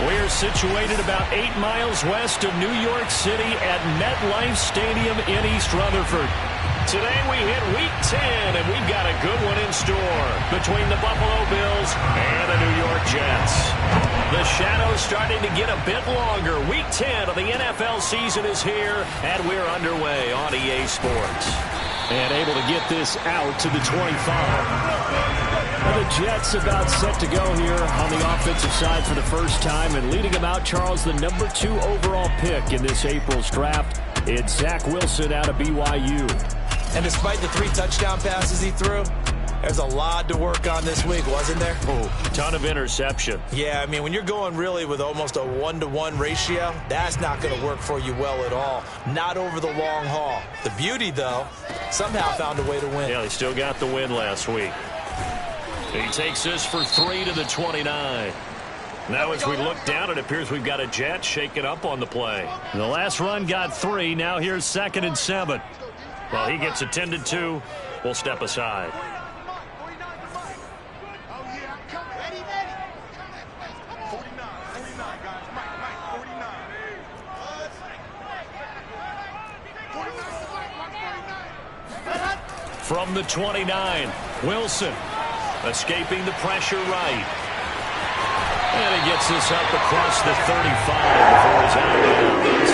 We're situated about 8 miles west of New York City at MetLife Stadium in East Rutherford. Today we hit Week 10, and we've got a good one in store between the Buffalo Bills and the New York Jets. The shadow's starting to get a bit longer. Week 10 of the NFL season is here, and we're underway on EA Sports. And able to get this out to the 25. Well, the Jets about set to go here on the offensive side for the first time, and leading them out, Charles, the number 2 overall pick in this April's draft. It's Zach Wilson out of BYU. And despite the 3 touchdown passes he threw, there's a lot to work on this week, wasn't there? Oh, ton of interception. Yeah, I mean, when you're going really with almost a 1-to-1 ratio, that's not going to work for you well at all. Not over the long haul. The beauty, though, somehow found a way to win. Yeah, they still got the win last week. He takes this for 3 to the 29. Now as we look down, it appears we've got a Jet shaking up on the play. The last run got 3. Now here's 2nd and 7. Well, he gets attended to. We'll step aside. From the 29, Wilson escaping the pressure right. And he gets this up across the 35 before he's out of bounds.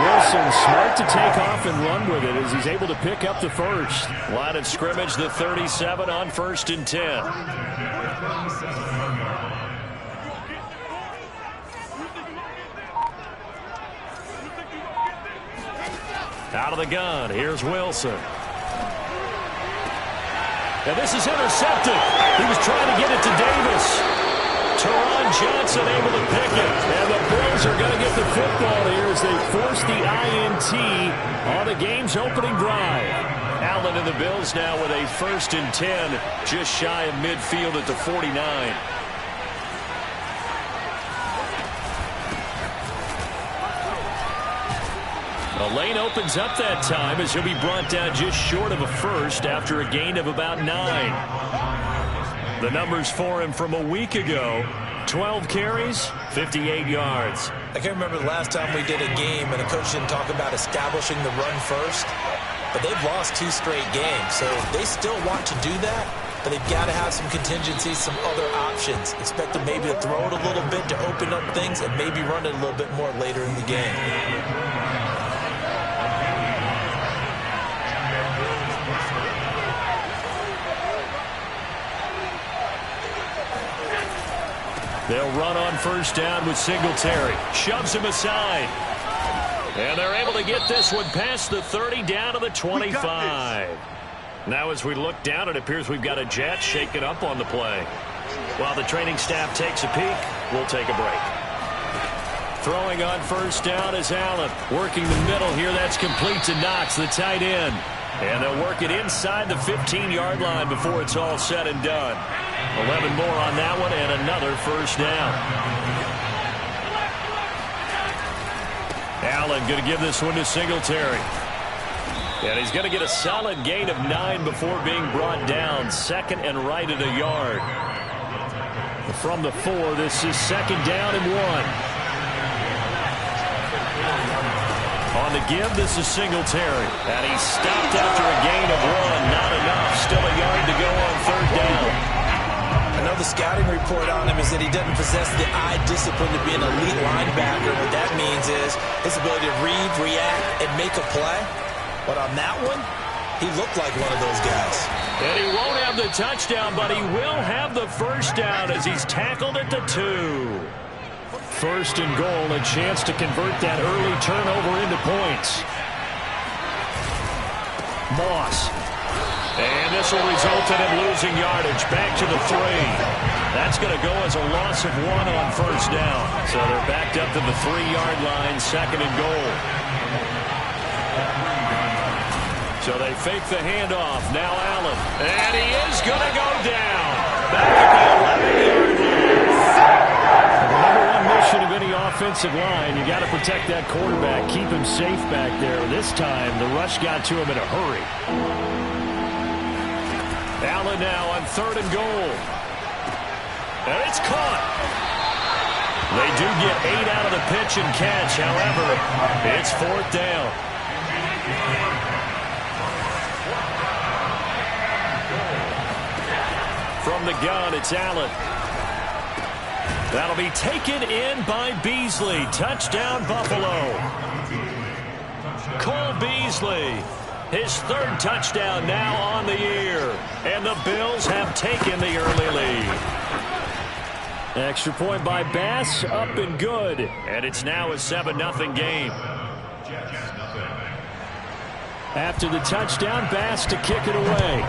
Wilson smart to take off and run with it as he's able to pick up the first. Line of scrimmage, the 37 on 1st and 10. Out of the gun, here's Wilson. And this is intercepted. He was trying to get it to Davis. Teron Johnson able to pick it. And the Bills are going to get the football here as they force the INT on the game's opening drive. Allen and the Bills now with a 1st and 10, just shy of midfield at the 49. The lane opens up that time as he'll be brought down just short of a first after a gain of about 9. The numbers for him from a week ago, 12 carries, 58 yards. I can't remember the last time we did a game and a coach didn't talk about establishing the run first. But they've lost 2 straight games, so they still want to do that. But they've got to have some contingencies, some other options. Expect them maybe to throw it a little bit to open up things and maybe run it a little bit more later in the game. They'll run on 1st down with Singletary. Shoves him aside. And they're able to get this one past the 30 down to the 25. Now as we look down, it appears we've got a Jet shaking up on the play. While the training staff takes a peek, we'll take a break. Throwing on 1st down is Allen. Working the middle here. That's complete to Knox, the tight end. And they'll work it inside the 15-yard line before it's all said and done. 11 more on that one and another 1st down. Allen going to give this one to Singletary. And he's going to get a solid gain of 9 before being brought down. 2nd and right at a yard. From the 4, this is 2nd down and 1. On the give, this is Singletary. And he's stopped after a gain of 1. Not enough. Still a yard to go on 3rd down. I know the scouting report on him is that he doesn't possess the eye discipline to be an elite linebacker. What that means is his ability to read, react, and make a play. But on that one, he looked like one of those guys. And he won't have the touchdown, but he will have the 1st down as he's tackled at the 2. 1st and goal, a chance to convert that early turnover into points. Moss. And this will result in him losing yardage. Back to the 3. That's going to go as a loss of 1 on 1st down. So they're backed up to the 3-yard line, 2nd and goal. So they fake the handoff. Now Allen. And he is going to go down. Back at the 11-yard line. The number 1 mission of any offensive line, you got to protect that quarterback, keep him safe back there. This time, the rush got to him in a hurry. Allen now on 3rd and goal. And it's caught. They do get 8 out of the pitch and catch. However, it's 4th down. From the gun, it's Allen. That'll be taken in by Beasley. Touchdown, Buffalo. Cole Beasley, his 3rd touchdown now on the year. And the Bills have taken the early lead. Extra point by Bass, up and good. And it's now a 7-0 game. After the touchdown, Bass to kick it away.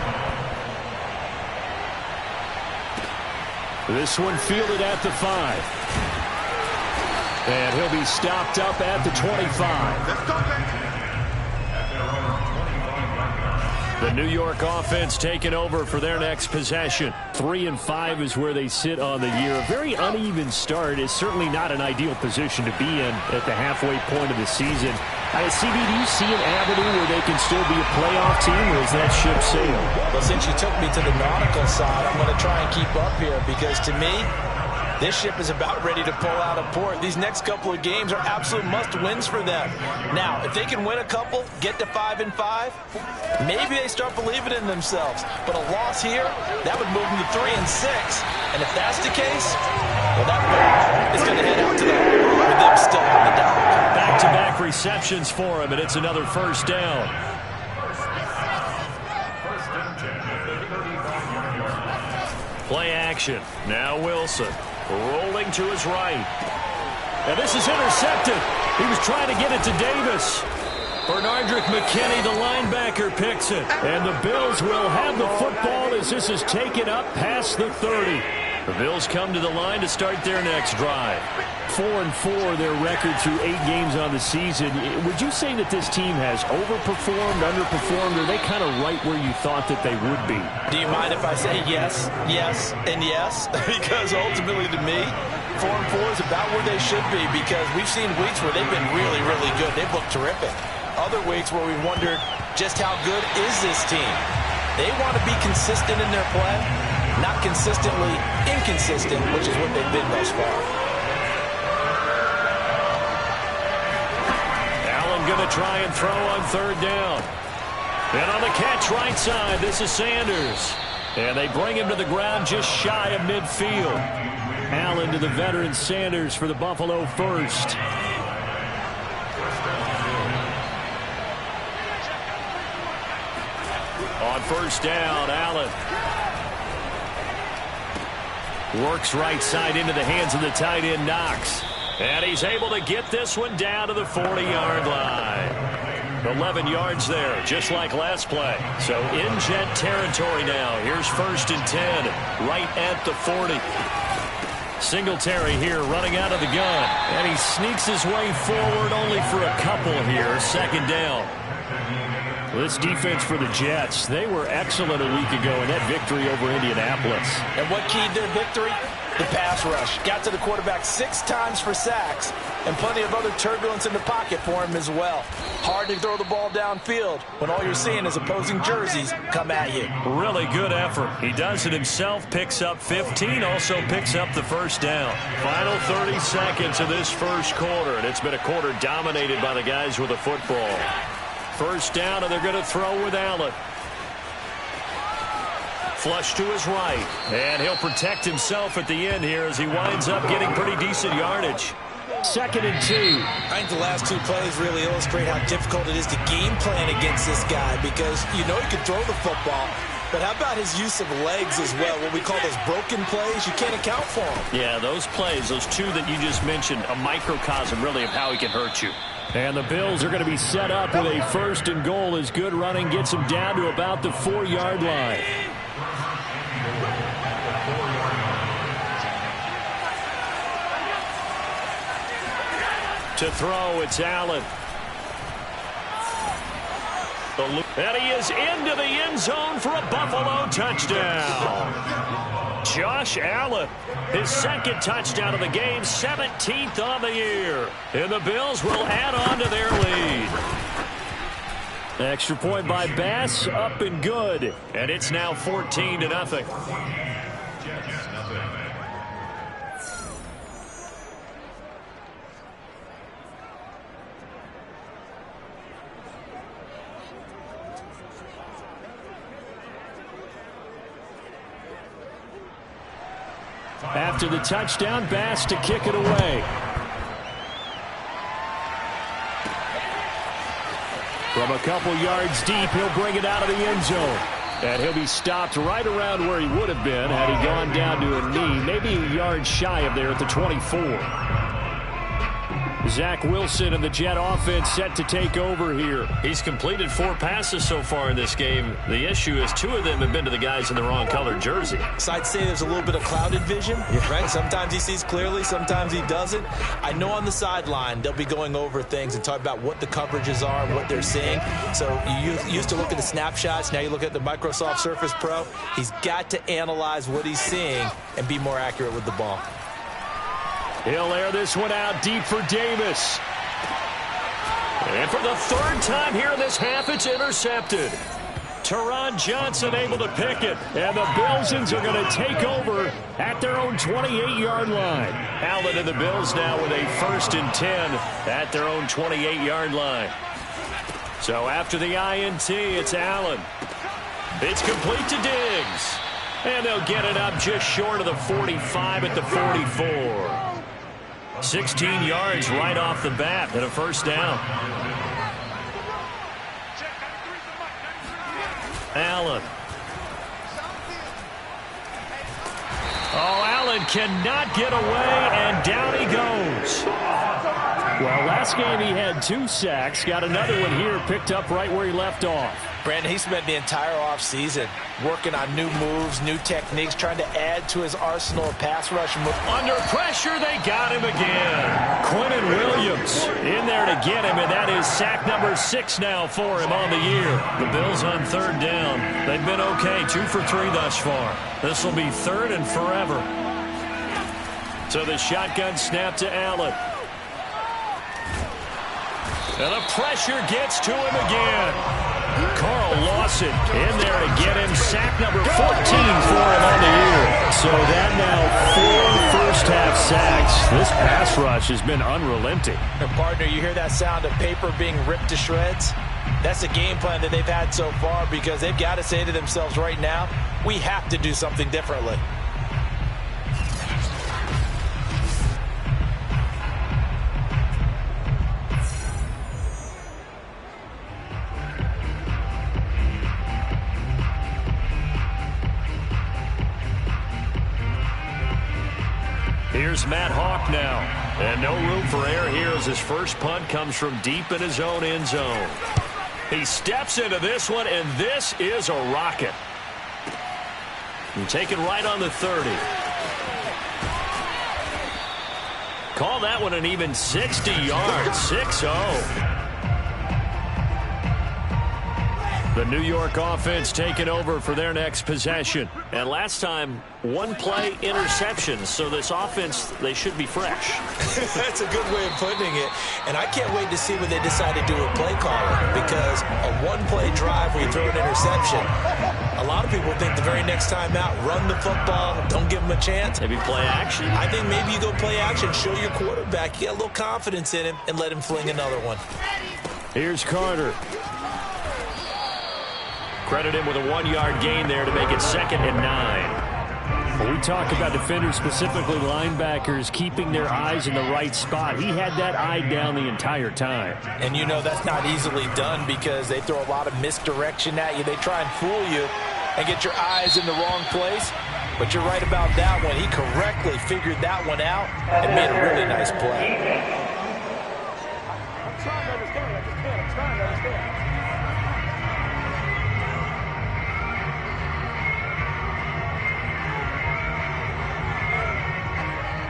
This one fielded at the 5. And he'll be stopped up at the 25. The New York offense taking over for their next possession. 3-5 is where they sit on the year. A very uneven start is certainly not an ideal position to be in at the halfway point of the season. CB, do you see an avenue where they can still be a playoff team, or is that ship sailed? Well, since you took me to the nautical side, I'm going to try and keep up here because to me, this ship is about ready to pull out of port. These next couple of games are absolute must-wins for them. Now, if they can win a couple, get to 5-5, maybe they start believing in themselves. But a loss here, that would move them to 3-6. And if that's the case, well, that boat is going to head out to the harbor with them still on the dock. Back-to-back receptions for him, and it's another 1st down. Play action. Now Wilson. Rolling to his right. And this is intercepted. He was trying to get it to Davis. Bernardrick McKinney, the linebacker, picks it. And the Bills will have the football as this is taken up past the 30. The Bills come to the line to start their next drive. 4-4 their record through 8 games on the season. Would you say that this team has overperformed, underperformed, or are they kind of right where you thought that they would be? Do you mind if I say yes, yes, and yes? Because ultimately to me, 4-4 is about where they should be because we've seen weeks where they've been really, really good. They've looked terrific. Other weeks where we wondered just how good is this team. They want to be consistent in their play, not consistently inconsistent, which is what they've been thus far. Going to try and throw on 3rd down. And on the catch right side, this is Sanders. And they bring him to the ground just shy of midfield. Allen to the veteran Sanders for the Buffalo 1st. On 1st down, Allen works right side into the hands of the tight end Knox. And he's able to get this one down to the 40-yard line. 11 yards there, just like last play. So in Jet territory now. Here's 1st and 10, right at the 40. Singletary here running out of the gun. And he sneaks his way forward only for a couple here. 2nd down. This defense for the Jets, they were excellent a week ago in that victory over Indianapolis. And what keyed their victory? The pass rush. Got to the quarterback 6 times for sacks and plenty of other turbulence in the pocket for him as well. Hard to throw the ball downfield when all you're seeing is opposing jerseys come at you. Really good effort. He does it himself, picks up 15, also picks up the 1st down. Final 30 seconds of this 1st quarter, and it's been a quarter dominated by the guys with the football. 1st down, and they're going to throw with Allen. Flush to his right, and he'll protect himself at the end here as he winds up getting pretty decent yardage. 2nd and 2. I think the last 2 plays really illustrate how difficult it is to game plan against this guy because you know he can throw the football, but how about his use of legs as well? What we call those broken plays, you can't account for them. Yeah, those plays, those 2 that you just mentioned, a microcosm really of how he can hurt you. And the Bills are going to be set up with a 1st and goal as good running gets them down to about the 4-yard line. To throw, it's Allen. And he is into the end zone for a Buffalo touchdown. Josh Allen, his 2nd touchdown of the game, 17th on the year. And the Bills will add on to their lead. Extra point by Bass, up and good. And it's now 14-0. After the touchdown, Bass to kick it away. From a couple yards deep, he'll bring it out of the end zone. And he'll be stopped right around where he would have been had he gone down to a knee, maybe a yard shy of there at the 24. Zach Wilson and the Jet offense set to take over here. He's completed 4 passes so far in this game. The issue is 2 of them have been to the guys in the wrong colored jersey. So I'd say there's a little bit of clouded vision, right? Sometimes he sees clearly, sometimes he doesn't. I know on the sideline they'll be going over things and talk about what the coverages are and what they're seeing. So you used to look at the snapshots. Now you look at the Microsoft Surface Pro. He's got to analyze what he's seeing and be more accurate with the ball. He'll air this one out deep for Davis. And for the 3rd time here in this half, it's intercepted. Teron Johnson able to pick it. And the Bilsons are going to take over at their own 28-yard line. Allen and the Bills now with a 1st and 10 at their own 28-yard line. So after the INT, it's Allen. It's complete to Diggs. And they'll get it up just short of the 45 at the 44. 16 yards right off the bat and a 1st down. Allen. Oh, Allen cannot get away, and down he goes. Well, last game he had 2 sacks. Got another one here picked up right where he left off. Brandon, he spent the entire offseason working on new moves, new techniques, trying to add to his arsenal of pass rush moves. Under pressure, they got him again. Quentin Williams in there to get him, and that is sack number 6 now for him on the year. The Bills on 3rd down. They've been okay, 2 for 3 thus far. This will be 3rd and forever. So the shotgun snap to Allen. And the pressure gets to him again. Carl Lawson in there to get him sack number 14 for him on the year. So that now 4 first-half sacks. This pass rush has been unrelenting. And partner, you hear that sound of paper being ripped to shreds? That's the game plan that they've had so far because they've got to say to themselves right now, we have to do something differently. Here's Matt Hawk now. And no room for error here as his first punt comes from deep in his own end zone. He steps into this one, and this is a rocket. And taken right on the 30. Call that one an even 60 yards. 6-0. The New York offense taking over for their next possession. And last time, 1-play interception. So this offense, they should be fresh. That's a good way of putting it. And I can't wait to see what they decide to do with play calling. Because a 1-play drive where you throw an interception, a lot of people think the very next time out, run the football, don't give them a chance. Maybe play action? I think maybe you go play action, show your quarterback, you get a little confidence in him, and let him fling another one. Here's Carter. Credit him with a 1-yard gain there to make it 2nd and 9. When we talk about defenders, specifically linebackers, keeping their eyes in the right spot, he had that eye down the entire time. And you know that's not easily done because they throw a lot of misdirection at you. They try and fool you and get your eyes in the wrong place. But you're right about that one. He correctly figured that one out and made a really nice play. I'm trying to understand. I'm trying to understand.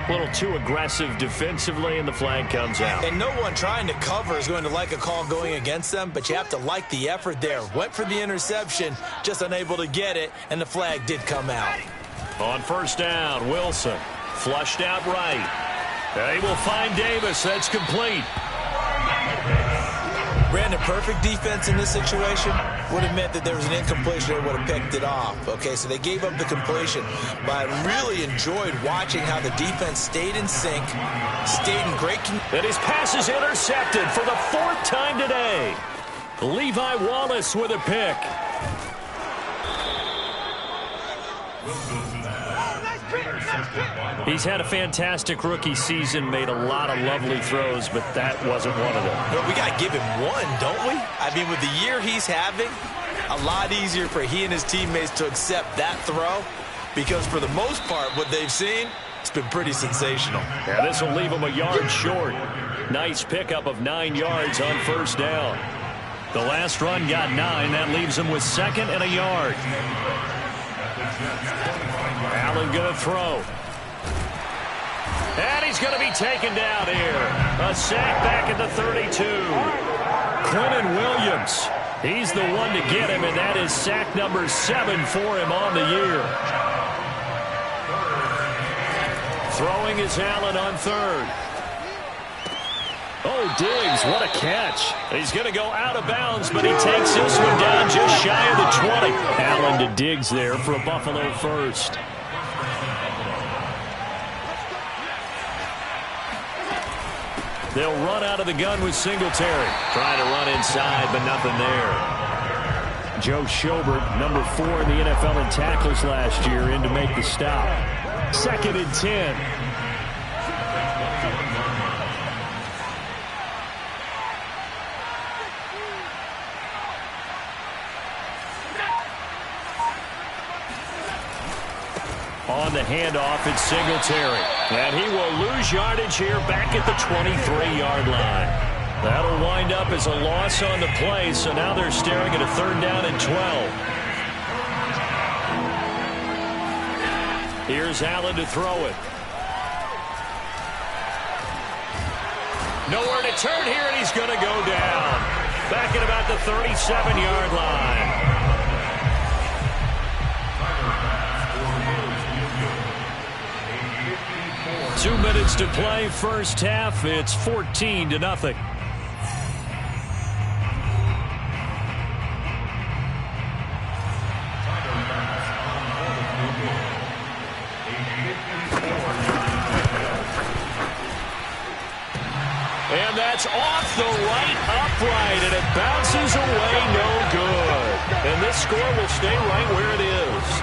A little too aggressive defensively, and the flag comes out. And no one trying to cover is going to like a call going against them, but you have to like the effort there. Went for the interception, just unable to get it, and the flag did come out. On 1st down, Wilson flushed out right. They will find Davis. That's complete. Brandon, perfect defense in this situation would have meant that there was an incompletion. They would have picked it off. Okay, so they gave up the completion. But I really enjoyed watching how the defense stayed in sync, stayed in great control. And his pass is intercepted for the 4th time today. Levi Wallace with a pick. He's had a fantastic rookie season, made a lot of lovely throws, but that wasn't one of them. Well, we got to give him one, don't we? I mean, with the year he's having, a lot easier for he and his teammates to accept that throw, because for the most part, what they've seen, it's been pretty sensational. Yeah, this will leave him a yard short. Nice pickup of 9 yards on first down. The last run got 9. That leaves him with 2nd and a yard. Allen going to throw. And he's going to be taken down here. A sack back at the 32. Quentin Williams. He's the one to get him, and that is sack number 7 for him on the year. Throwing is Allen on 3rd. Oh, Diggs, what a catch. He's going to go out of bounds, but he takes this one down just shy of the 20. Allen to Diggs there for a Buffalo first. They'll run out of the gun with Singletary. Trying to run inside, but nothing there. Joe Schobert, number 4 in the NFL in tackles last year, in to make the stop. 2nd and 10. On the handoff, it's Singletary. And he will lose yardage here back at the 23-yard line. That'll wind up as a loss on the play, so now they're staring at a 3rd down and 12. Here's Allen to throw it. Nowhere to turn here, and he's going to go down. Back at about the 37-yard line. Two minutes to play, first half. It's 14-0. And that's off the right upright, and it bounces away no good. And this score will stay right where it is.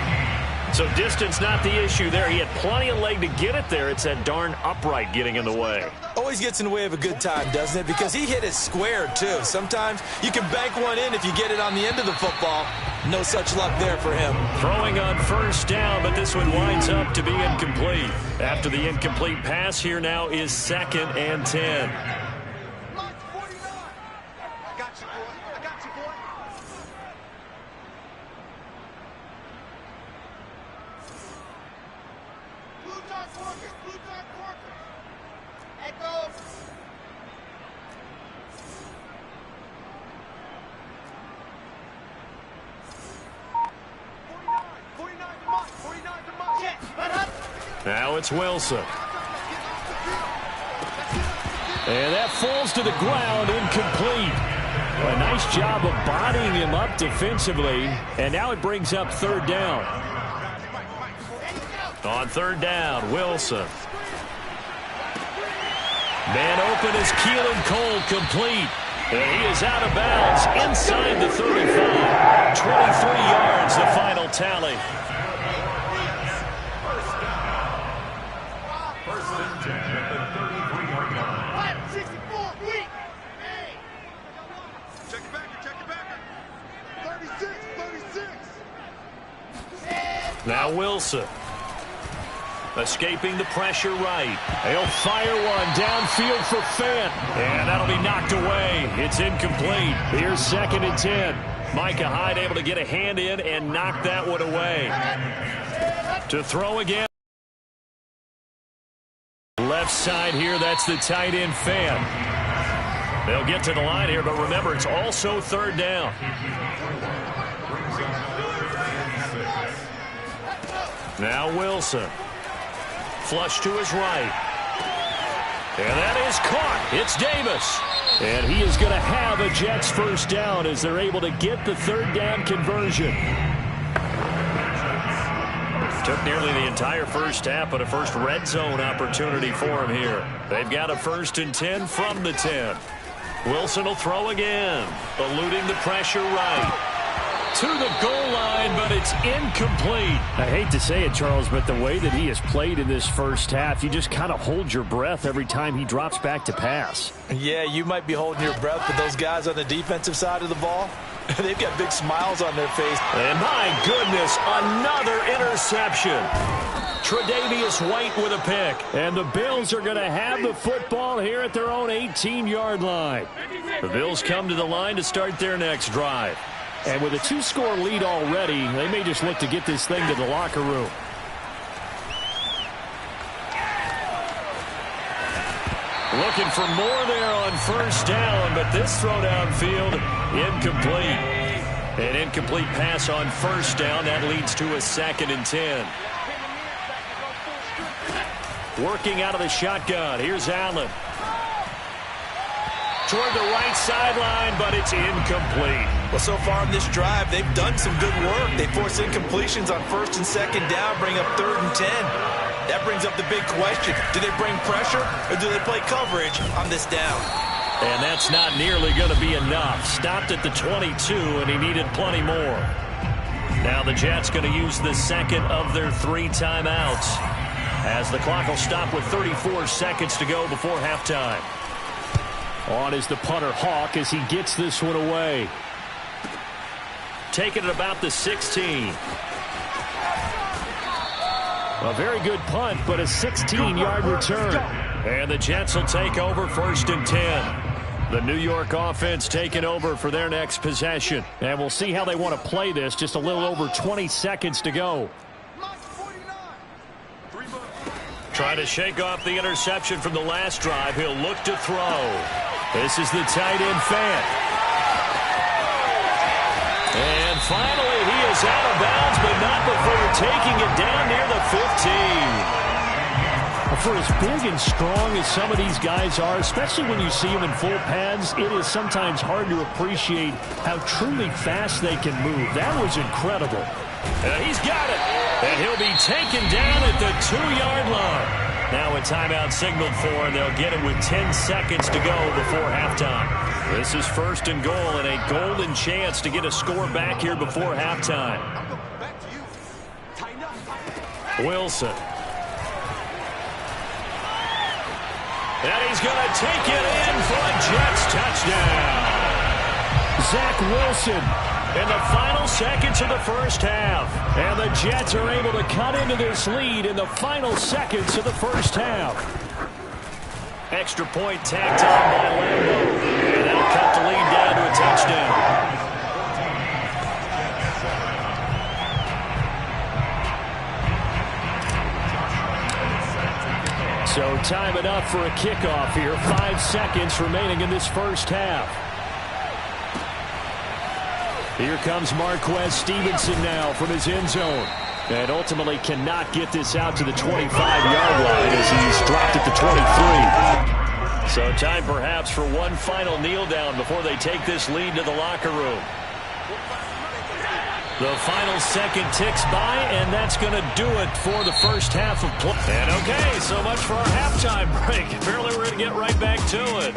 So distance not the issue there. He had plenty of leg to get it there. It's that darn upright getting in the way. Always gets in the way of a good time, doesn't it? Because he hit it square, too. Sometimes you can bank one in if you get it on the end of the football. No such luck there for him. Throwing on first down, but this one winds up to be incomplete. After the incomplete pass, here now is 2nd and 10. Now it's Wilson. And that falls to the ground, incomplete. A nice job of bodying him up defensively. And now it brings up 3rd down. On 3rd down, Wilson. Man open is Keelan Cole, complete. And he is out of bounds inside the 35. 23 yards, the final tally. Now Wilson. Escaping the pressure right. He'll fire one downfield for Fant. And that'll be knocked away. It's incomplete. Here's 2nd and 10. Micah Hyde able to get a hand in and knock that one away. To throw again. Left side here, that's the tight end Fant. They'll get to the line here, but remember, it's also 3rd down. Now Wilson. Flush to his right. And that is caught. It's Davis. And he is going to have a Jets first down as they're able to get the 3rd down conversion. Took nearly the entire first half, but a first red zone opportunity for him here. They've got a 1st and 10 from the 10. Wilson will throw again. Eluding the pressure right. to the goal line, but it's incomplete. I hate to say it, Charles, but the way that he has played in this first half, you just kind of hold your breath every time he drops back to pass. Yeah, you might be holding your breath, but those guys on the defensive side of the ball, they've got big smiles on their face. And my goodness, another interception. Tre'Davious White with a pick. And the Bills are going to have the football here at their own 18-yard line. The Bills come to the line to start their next drive. And with a 2-score lead already, they may just look to get this thing to the locker room. Looking for more there on first down, but this throw downfield, incomplete. An incomplete pass on first down. That leads to a 2nd and 10. Working out of the shotgun. Here's Allen. Toward the right sideline, but it's incomplete. Well, so far in this drive, they've done some good work. They force incompletions on 1st and 2nd down, bring up 3rd and 10. That brings up the big question. Do they bring pressure or do they play coverage on this down? And that's not nearly going to be enough. Stopped at the 22, and he needed plenty more. Now the Jets going to use the second of their 3 timeouts, as the clock will stop with 34 seconds to go before halftime. On is the punter Hawk as he gets this one away. Taking it about the 16. A very good punt, but a 16-yard return. And the Jets will take over 1st and 10. The New York offense taking over for their next possession. And we'll see how they want to play this. Just a little over 20 seconds to go. Trying to shake off the interception from the last drive. He'll look to throw. This is the tight end Fant. And finally he is out of bounds, but not before taking it down near the 15. For as big and strong as some of these guys are, especially when you see them in full pads, it is sometimes hard to appreciate how truly fast they can move. That was incredible. He's got it. And he'll be taken down at the 2-yard line. Now a timeout signaled for, and they'll get it with 10 seconds to go before halftime. This is 1st and goal, and a golden chance to get a score back here before halftime. Wilson. And he's going to take it in for a Jets touchdown. Zach Wilson in the final seconds of the first half. And the Jets are able to cut into this lead in the final seconds of the first half. Extra point tacked on by Lambeau. And that'll cut the lead down to a touchdown. So time enough for a kickoff here. 5 seconds remaining in this first half. Here comes Marquez Stevenson now from his end zone. And ultimately cannot get this out to the 25-yard line as he's dropped at the 23. So time perhaps for one final kneel down before they take this lead to the locker room. The final second ticks by, and that's going to do it for the first half of play. And okay, so much for our halftime break. Apparently we're going to get right back to it.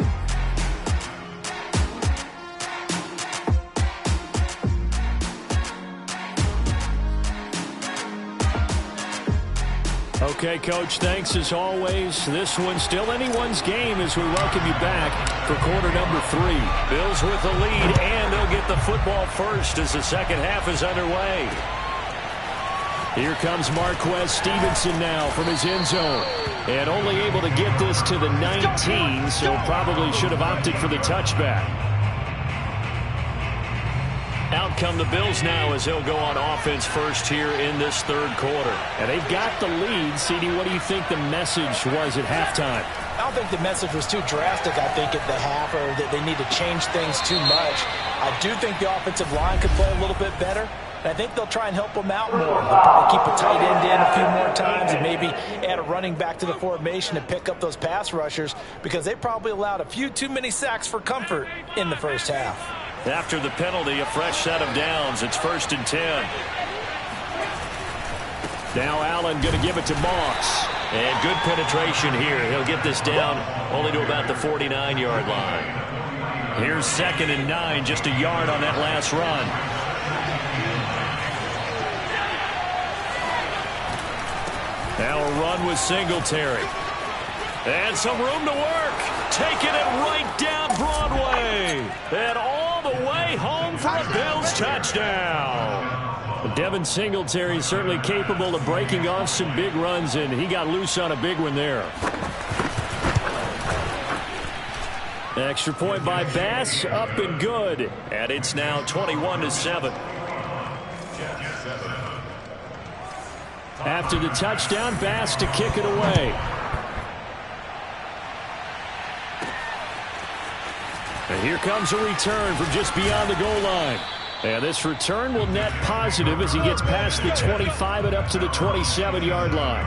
Okay, Coach, thanks as always. This one's still anyone's game as we welcome you back for quarter number 3. Bills with the lead, and they'll get the football first as the second half is underway. Here comes Marquez Stevenson now from his end zone. And only able to get this to the 19, so probably should have opted for the touchback. Out come the Bills now as they'll go on offense first here in this third quarter. And they've got the lead. CD, what do you think the message was at halftime? I don't think the message was too drastic, I think, at the half, or that they need to change things too much. I do think the offensive line could play a little bit better. And I think they'll try and help them out more. They'll probably keep a tight end in a few more times and maybe add a running back to the formation and pick up those pass rushers, because they probably allowed a few too many sacks for comfort in the first half. After the penalty, a fresh set of downs. It's 1st and 10. Now Allen going to give it to Moss. And good penetration here. He'll get this down only to about the 49-yard line. Here's 2nd and 9, just a yard on that last run. Now a run with Singletary. And some room to work. Taking it right down Broadway. And all the way home for a Bills touchdown. Devin Singletary is certainly capable of breaking off some big runs, and he got loose on a big one there. Extra point by Bass, up and good. And it's now 21-7. After the touchdown, Bass to kick it away. And here comes a return from just beyond the goal line. And this return will net positive as he gets past the 25 and up to the 27-yard line.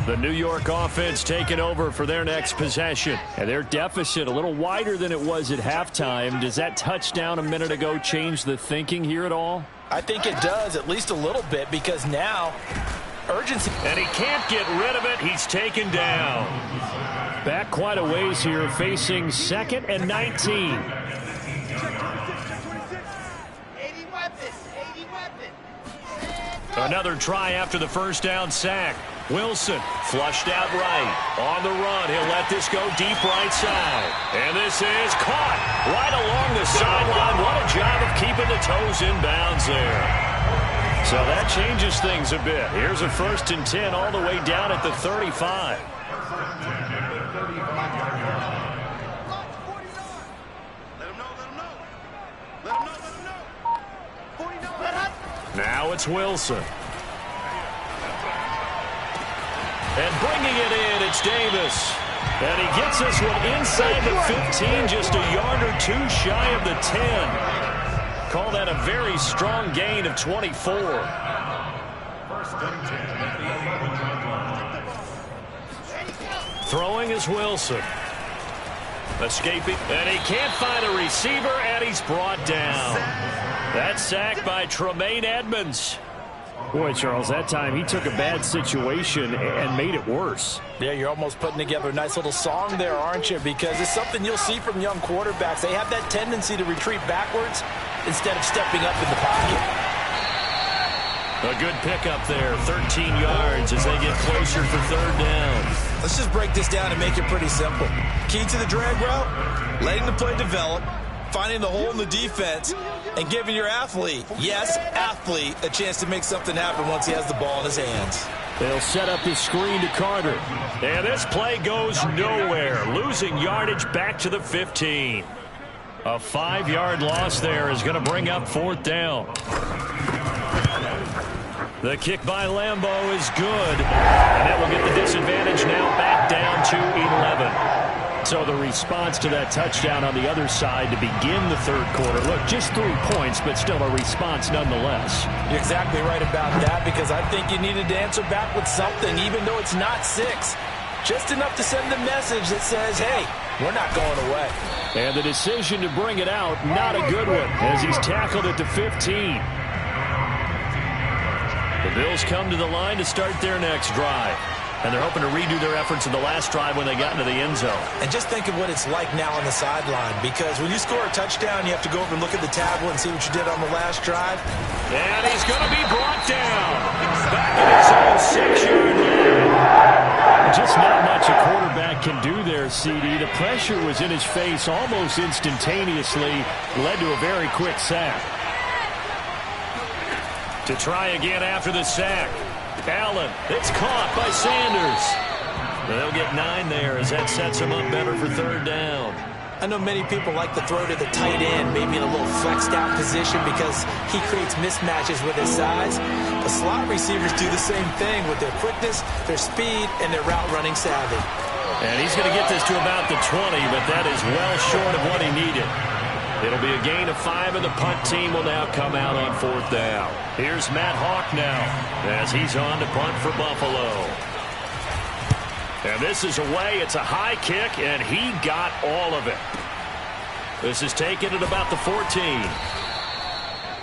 The New York offense taking over for their next possession. And their deficit a little wider than it was at halftime. Does that touchdown a minute ago change the thinking here at all? I think it does, at least a little bit, because now urgency. And he can't get rid of it. He's taken down. Back quite a ways here, facing 2nd and 19. Another try after the first down sack. Wilson flushed out right. On the run, he'll let this go deep right side. And this is caught right along the sideline. What a job of keeping the toes in bounds there. So that changes things a bit. Here's a 1st and 10 all the way down at the 35. Now it's Wilson. And bringing it in, it's Davis. And he gets this one inside the 15, just a yard or two shy of the 10. Call that a very strong gain of 24. Throwing is Wilson. Escaping, and he can't find a receiver, and he's brought down. That sack by Tremaine Edmonds. Boy, Charles, that time he took a bad situation and made it worse. Yeah, you're almost putting together a nice little song there, aren't you? Because it's something you'll see from young quarterbacks. They have that tendency to retreat backwards instead of stepping up in the pocket. A good pickup there, 13 yards as they get closer for 3rd down. Let's just break this down and make it pretty simple. Key to the drag route, letting the play develop, finding the hole in the defense, and giving your athlete, yes, athlete, a chance to make something happen once he has the ball in his hands. They'll set up the screen to Carter. And this play goes nowhere, losing yardage back to the 15. A 5-yard loss there is going to bring up 4th down. The kick by Lambeau is good. And that will get the disadvantage now back down to 11. So the response to that touchdown on the other side to begin the 3rd quarter. Look, just 3 points, but still a response nonetheless. You're exactly right about that, because I think you needed to answer back with something, even though it's not 6. Just enough to send a message that says, hey, we're not going away. And the decision to bring it out, not a good one, as he's tackled at the 15. The Bills come to the line to start their next drive. And they're hoping to redo their efforts in the last drive when they got into the end zone. And just think of what it's like now on the sideline, because when you score a touchdown, you have to go over and look at the tablet and see what you did on the last drive. And he's going to be brought down. Back in his own 6-yard line. Just not much a quarterback can do there, CD. The pressure was in his face almost instantaneously, led to a very quick sack. To try again after the sack. Allen, it's caught by Sanders. They'll get 9 there as that sets him up better for 3rd down. I know many people like to throw to the tight end, maybe in a little flexed out position because he creates mismatches with his size. The slot receivers do the same thing with their quickness, their speed, and their route running savvy. And he's going to get this to about the 20, but that is well short of what he needed. It'll be a gain of 5, and the punt team will now come out on 4th down. Here's Matt Hawk now as he's on to punt for Buffalo. And this is away. It's a high kick, and he got all of it. This is taken at about the 14.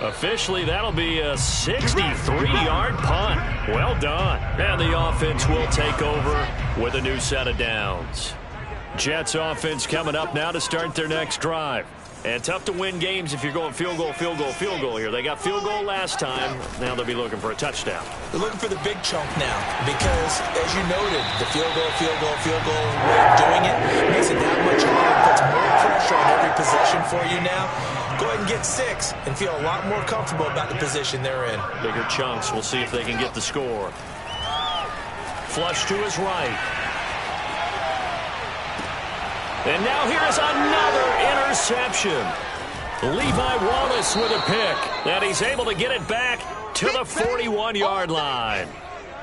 Officially, that'll be a 63-yard punt. Well done. And the offense will take over with a new set of downs. Jets offense coming up now to start their next drive. And tough to win games if you're going field goal, field goal, field goal here. They got field goal last time. Now they'll be looking for a touchdown. They're looking for the big chunk now because, as you noted, the field goal way of doing it makes it that much harder. Puts more pressure on every possession for you now. Go ahead and get 6 and feel a lot more comfortable about the position they're in. Bigger chunks. We'll see if they can get the score. Flush to his right. And now here's another interception. Levi Wallace with a pick. And he's able to get it back to the 41-yard line.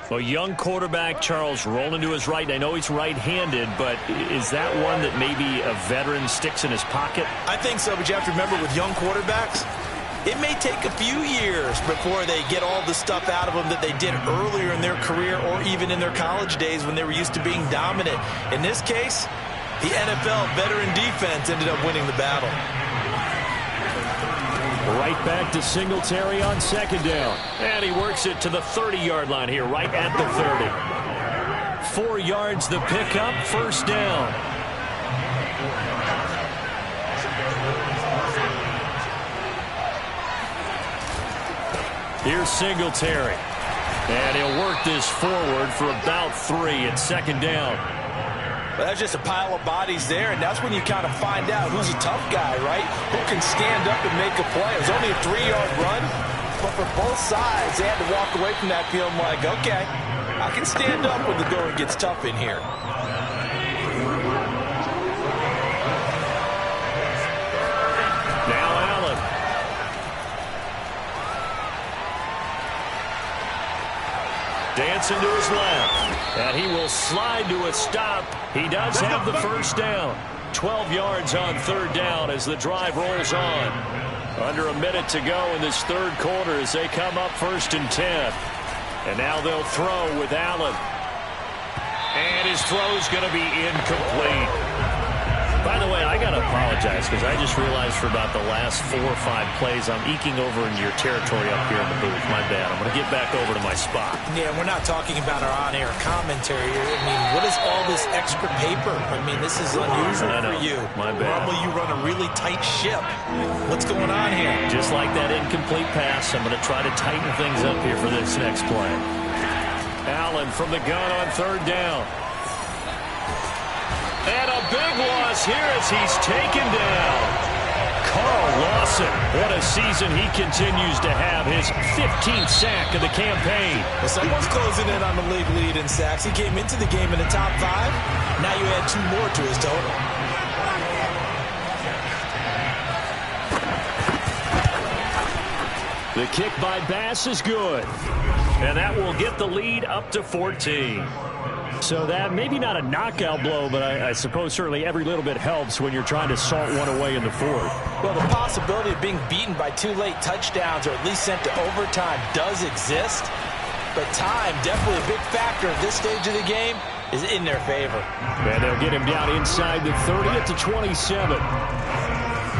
A young quarterback, Charles, rolling to his right. I know he's right-handed, but is that one that maybe a veteran sticks in his pocket? I think so, but you have to remember with young quarterbacks, it may take a few years before they get all the stuff out of them that they did earlier in their career or even in their college days when they were used to being dominant. In this case, the NFL veteran defense ended up winning the battle. Right back to Singletary on second down. And he works it to the 30-yard line here, right at the 30. 4 yards the pickup, first down. Here's Singletary. And he'll work this forward for about 3 at second down. Well, that's just a pile of bodies there, and that's when you kind of find out who's a tough guy, right? Who can stand up and make a play. It was only a 3-yard run, but for both sides, they had to walk away from that feeling like, okay, I can stand up when the going gets tough in here. Now Allen. Dancing to his left. And he will slide to a stop. He does have the first down. 12 yards on third down as the drive rolls on. Under a minute to go in this third quarter as they come up 1st and 10. And now they'll throw with Allen. And his throw's going to be incomplete. By the way, I got to apologize because I just realized for about the last 4 or 5 plays, I'm eking over into your territory up here in the booth. My bad. I'm going to get back over to my spot. Yeah, we're not talking about our on-air commentary here. I mean, what is all this extra paper? I mean, this is unusual for you. My bad. Normally you run a really tight ship. What's going on here? Just like that incomplete pass, I'm going to try to tighten things up here for this next play. Allen from the gun on third down. And a big loss here as he's taken down. Carl Lawson, what a season he continues to have. His 15th sack of the campaign. Well, someone's closing in on the league lead in sacks. He came into the game in the top 5. Now you add 2 more to his total. The kick by Bass is good. And that will get the lead up to 14. So that, maybe not a knockout blow, but I suppose certainly every little bit helps when you're trying to salt one away in the fourth. Well, the possibility of being beaten by 2 late touchdowns or at least sent to overtime does exist. But time, definitely a big factor at this stage of the game, is in their favor. And they'll get him down inside the 30 at the 27.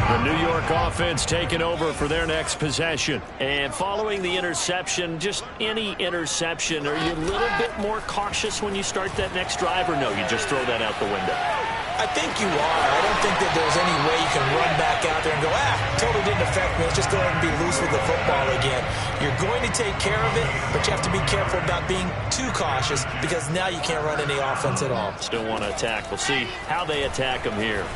The New York offense taking over for their next possession. And following the interception, just any interception, are you a little bit more cautious when you start that next drive, or no, you just throw that out the window? I think you are. I don't think that there's any way you can run back out there and go, totally didn't affect me. Let's just go ahead and be loose with the football again. You're going to take care of it, but you have to be careful about being too cautious because now you can't run any offense at all. Still want to attack. We'll see how they attack them here.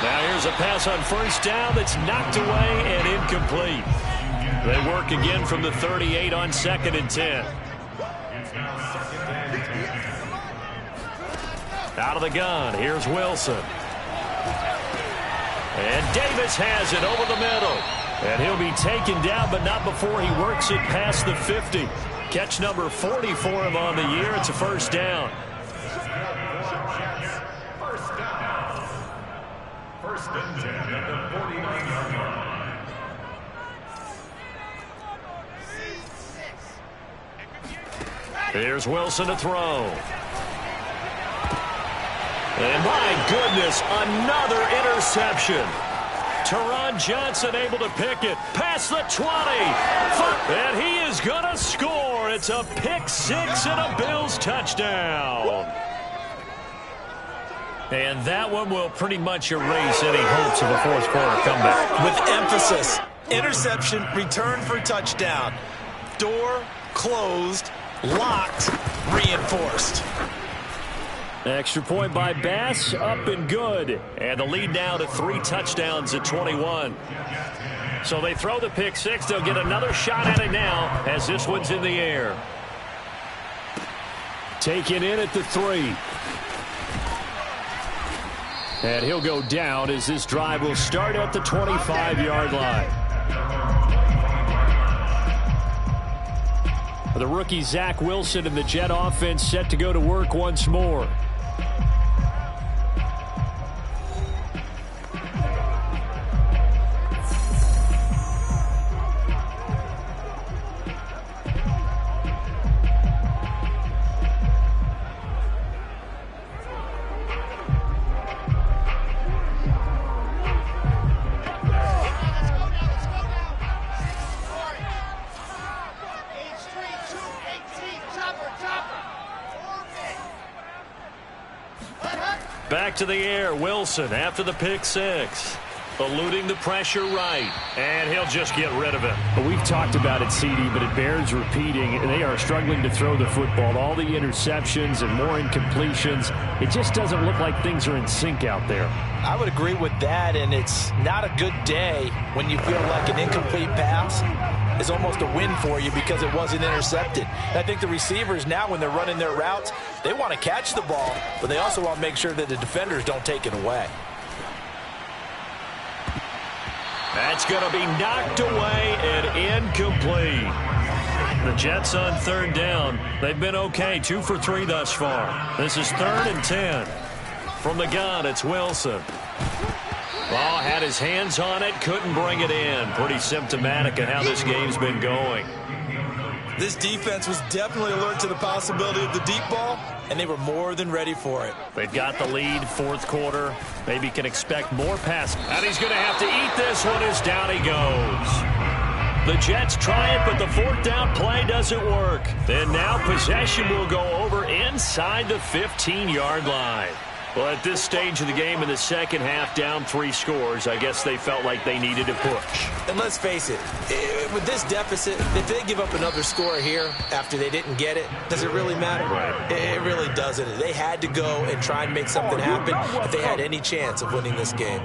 Now here's a pass on first down that's knocked away and incomplete. They work again from the 38 on 2nd and 10. Out of the gun, here's Wilson. And Davis has it over the middle. And he'll be taken down, but not before he works it past the 50. Catch number 40 for him on the year. It's a first down. First and 10 at the 49-yard line. Here's Wilson to throw. And my goodness, another interception. Teron Johnson able to pick it past the 20. And he is going to score. It's a pick 6 and a Bills touchdown. And that one will pretty much erase any hopes of a fourth quarter comeback. With emphasis, interception, return for touchdown. Door closed, locked, reinforced. Extra point by Bass, up and good. And the lead now to 3 touchdowns at 21. So they throw the pick six. They'll get another shot at it now as this one's in the air. Taken in at the 3. And he'll go down as this drive will start at the 25-yard line. The rookie Zach Wilson and the Jet offense set to go to work once more. Back to the air, Wilson after the pick six. Eluding the pressure right. And he'll just get rid of it. Well, we've talked about it, CD, but it bears repeating. They are struggling to throw the football. All the interceptions and more incompletions. It just doesn't look like things are in sync out there. I would agree with that, and it's not a good day when you feel like an incomplete pass is almost a win for you because it wasn't intercepted. And I think the receivers now, when they're running their routes, they want to catch the ball, but they also want to make sure that the defenders don't take it away. That's going to be knocked away and incomplete. The Jets on third down. They've been okay, 2 for 3 thus far. This is 3rd and 10. From the gun, it's Wilson. Ball had his hands on it, couldn't bring it in. Pretty symptomatic of how this game's been going. This defense was definitely alert to the possibility of the deep ball, and they were more than ready for it. They've got the lead, fourth quarter. Maybe can expect more pass. And he's going to have to eat this one as down he goes. The Jets try it, but the fourth down play doesn't work. Then now possession will go over inside the 15-yard line. Well, at this stage of the game in the second half, down 3 scores, I guess they felt like they needed to push. And let's face it, with this deficit, if they give up another score here after they didn't get it, does it really matter? Right. It really doesn't. They had to go and try and make something happen if they had any chance of winning this game.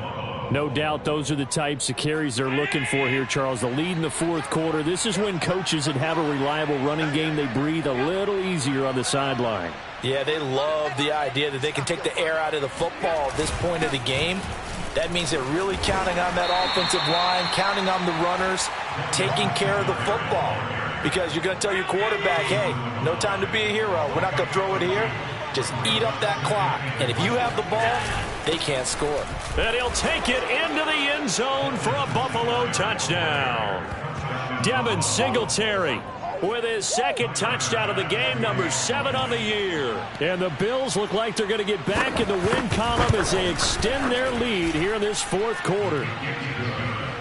No doubt those are the types of carries they're looking for here, Charles. The lead in the fourth quarter. This is when coaches that have a reliable running game, they breathe a little easier on the sideline. Yeah, they love the idea that they can take the air out of the football at this point of the game. That means they're really counting on that offensive line, counting on the runners, taking care of the football. Because you're going to tell your quarterback, hey, no time to be a hero. We're not going to throw it here. Just eat up that clock. And if you have the ball, they can't score. And he'll take it into the end zone for a Buffalo touchdown. Devin Singletary with his second touchdown of the game, number 7 on the year. And the Bills look like they're going to get back in the win column as they extend their lead here in this fourth quarter.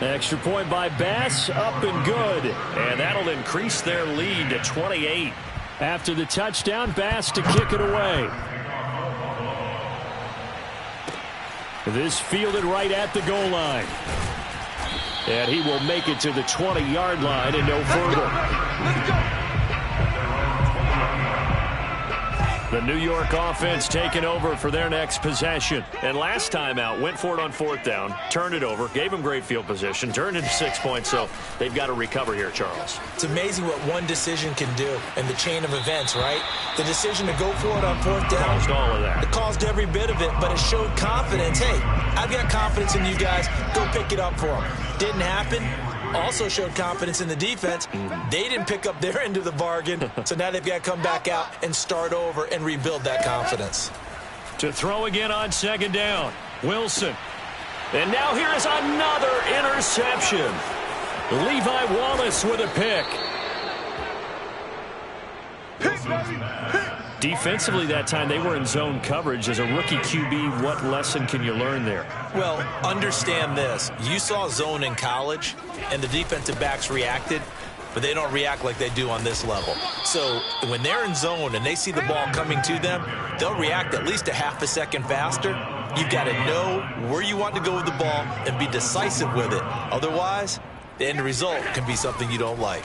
Extra point by Bass, up and good. And that'll increase their lead to 28. After the touchdown, Bass to kick it away. This fielded right at the goal line. And he will make it to the 20-yard line and no further. The New York offense taking over for their next possession. And last time out, went for it on fourth down, turned it over, gave them great field position, turned it to 6 points, so they've got to recover here, Charles. It's amazing what one decision can do in the chain of events, right? The decision to go for it on fourth down. Caused all of that. It caused every bit of it, but it showed confidence. Hey, I've got confidence in you guys. Go pick it up for them. Didn't happen. Also showed confidence in the defense. They didn't pick up their end of the bargain, so now they've got to come back out and start over and rebuild that confidence. To throw again on second down, Wilson. And now here is another interception. Levi Wallace with a pick. Defensively that time, they were in zone coverage. As a rookie QB, what lesson can you learn there? Well, understand this. You saw zone in college, and the defensive backs reacted. but they don't react like they do on this level. So when they're in zone and they see the ball coming to them, they'll react at least a half a second faster. You've got to know where you want to go with the ball and be decisive with it. Otherwise, the end result can be something you don't like.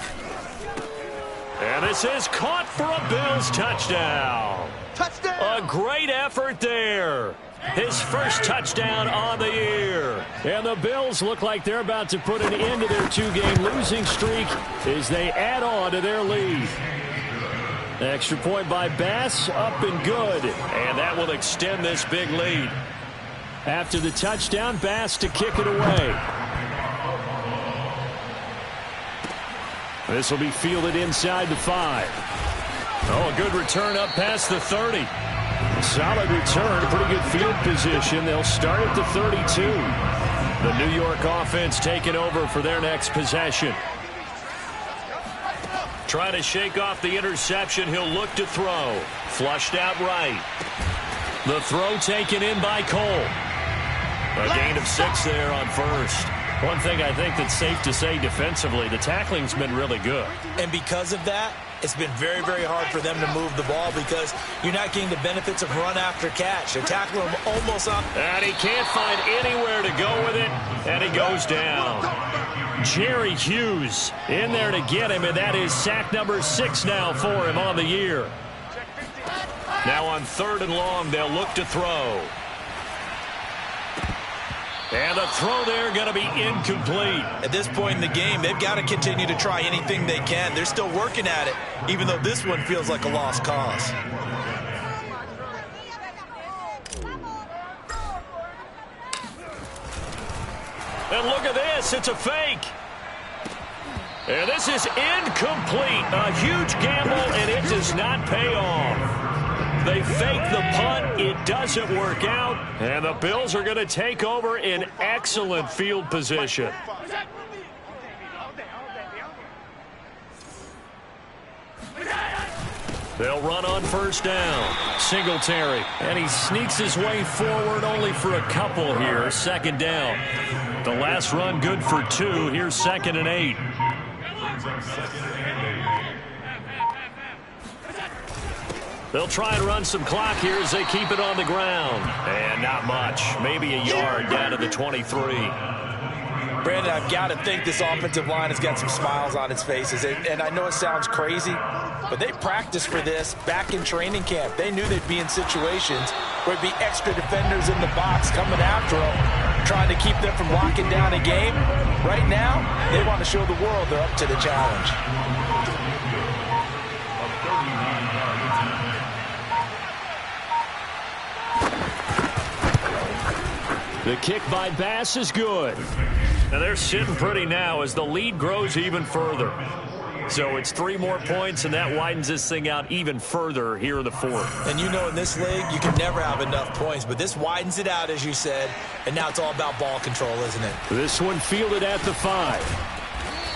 And this is caught for a Bills touchdown. Touchdown! A great effort there. His first touchdown on the year. And the Bills look like they're about to put an end to their two-game losing streak as they add on to their lead. Extra point by Bass, up and good. And that will extend this big lead. After the touchdown, Bass to kick it away. This will be fielded inside the 5. Oh, a good return up past the 30. Solid return, pretty good field position. They'll start at the 32. The New York offense taking over for their next possession. Trying to shake off the interception. He'll look to throw. Flushed out right. The throw taken in by Cole. A gain of 6 there on first. One thing I think that's safe to say defensively, the tackling's been really good. And because of that, it's been very, very hard for them to move the ball because you're not getting the benefits of run after catch. They're tackling him almost up. And he can't find anywhere to go with it, and he goes down. Jerry Hughes in there to get him, and that is sack number 6 now for him on the year. Now on 3rd and long, they'll look to throw. And the throw there going to be incomplete. At this point in the game, they've got to continue to try anything they can. They're still working at it, even though this one feels like a lost cause. And look at this. It's a fake. And this is incomplete. A huge gamble, and it does not pay off. They fake the punt. It doesn't work out. And the Bills are going to take over in excellent field position. They'll run on 1st down. Singletary. And he sneaks his way forward only for a couple here. 2nd down. The last run good for 2. Here's 2nd and 8. They'll try and run some clock here as they keep it on the ground. And not much. Maybe a yard down to the 23. Brandon, I've got to think this offensive line has got some smiles on its faces. And I know it sounds crazy, but they practiced for this back in training camp. They knew they'd be in situations where it'd be extra defenders in the box coming after them, trying to keep them from locking down a game. Right now, they want to show the world they're up to the challenge. The kick by Bass is good. And they're sitting pretty now as the lead grows even further. So it's 3 more points, and that widens this thing out even further here in the 4th. And you know in this league, you can never have enough points, but this widens it out, as you said, and now it's all about ball control, isn't it? This one fielded at the 5.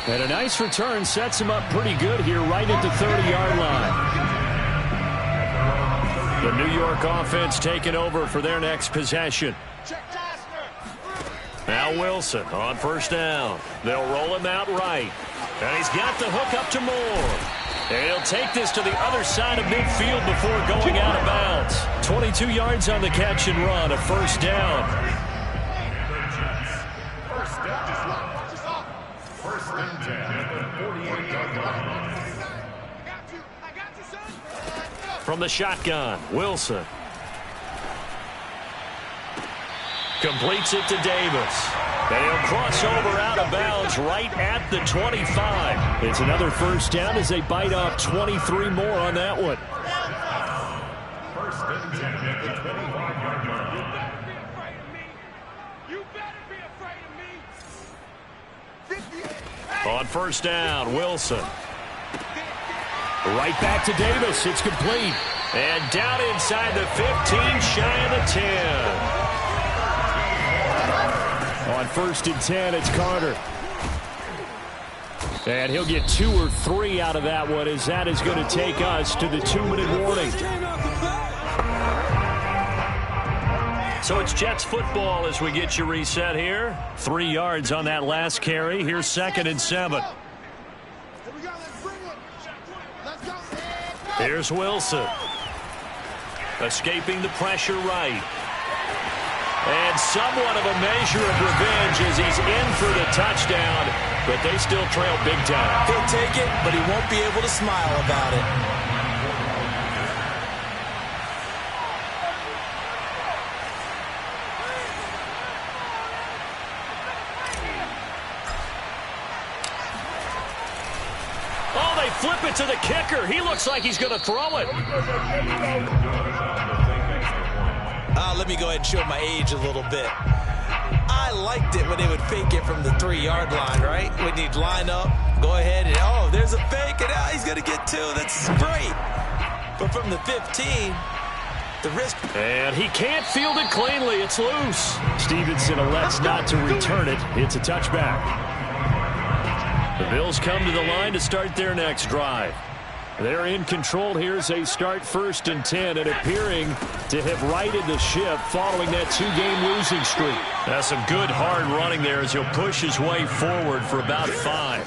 And a nice return sets him up pretty good here right at the 30-yard line. The New York offense taking over for their next possession. Now Wilson on 1st down. They'll roll him out right. And he's got the hook up to Moore. And he'll take this to the other side of midfield before going out of bounds. 22 yards on the catch and run, a 1st down. First and 10 at the 48-yard line. From the shotgun, Wilson. Completes it to Davis. And he'll cross over out of bounds right at the 25. It's another 1st down as they bite off 23 more on that one. First and 10 at the 25-yard line. You better be afraid of me. On 1st down, Wilson. Right back to Davis. It's complete. And down inside the 15, shy of the 10. On 1st and 10, it's Carter. And he'll get 2 or 3 out of that one as that is going to take us to the 2-minute warning. So it's Jets football as we get you reset here. 3 yards on that last carry. Here's 2nd and 7. Here's Wilson. Escaping the pressure right. And somewhat of a measure of revenge as he's in for the touchdown, but they still trail big time. He'll take it, but he won't be able to smile about it. Oh, they flip it to the kicker. He looks like he's going to throw it. Let me go ahead and show my age a little bit. I liked it when they would fake it from the 3-yard line, right? When he'd line up, go ahead, and oh, there's a fake, and he's going to get 2. That's great. But from the 15, the risk. And he can't field it cleanly. It's loose. Stevenson elects not to return it. It's a touchback. The Bills come to the line to start their next drive. They're in control here as they start 1st and 10 and appearing to have righted the ship following that 2-game losing streak. That's some good hard running there as he'll push his way forward for about 5.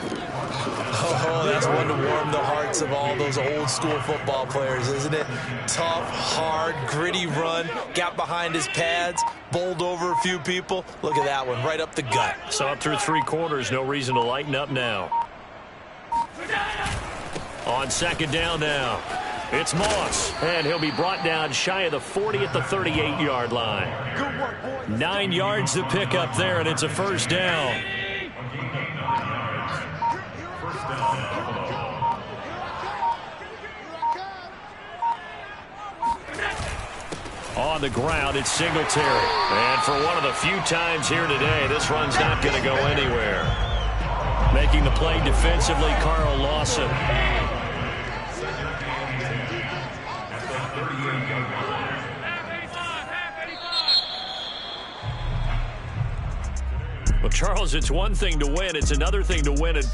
Oh, that's one to warm the hearts of all those old school football players, isn't it? Tough, hard, gritty run, got behind his pads, bowled over a few people. Look at that one, right up the gut. So up through 3 quarters, no reason to lighten up now. On 2nd down now, it's Moss, and he'll be brought down shy of the 40 at the 38-yard line. 9 yards to pick up there, and it's a 1st down. On the ground, it's Singletary. And for one of the few times here today, this run's not going to go anywhere. Making the play defensively, Carl Lawson. Well, Charles, it's one thing to win. It's another thing to win and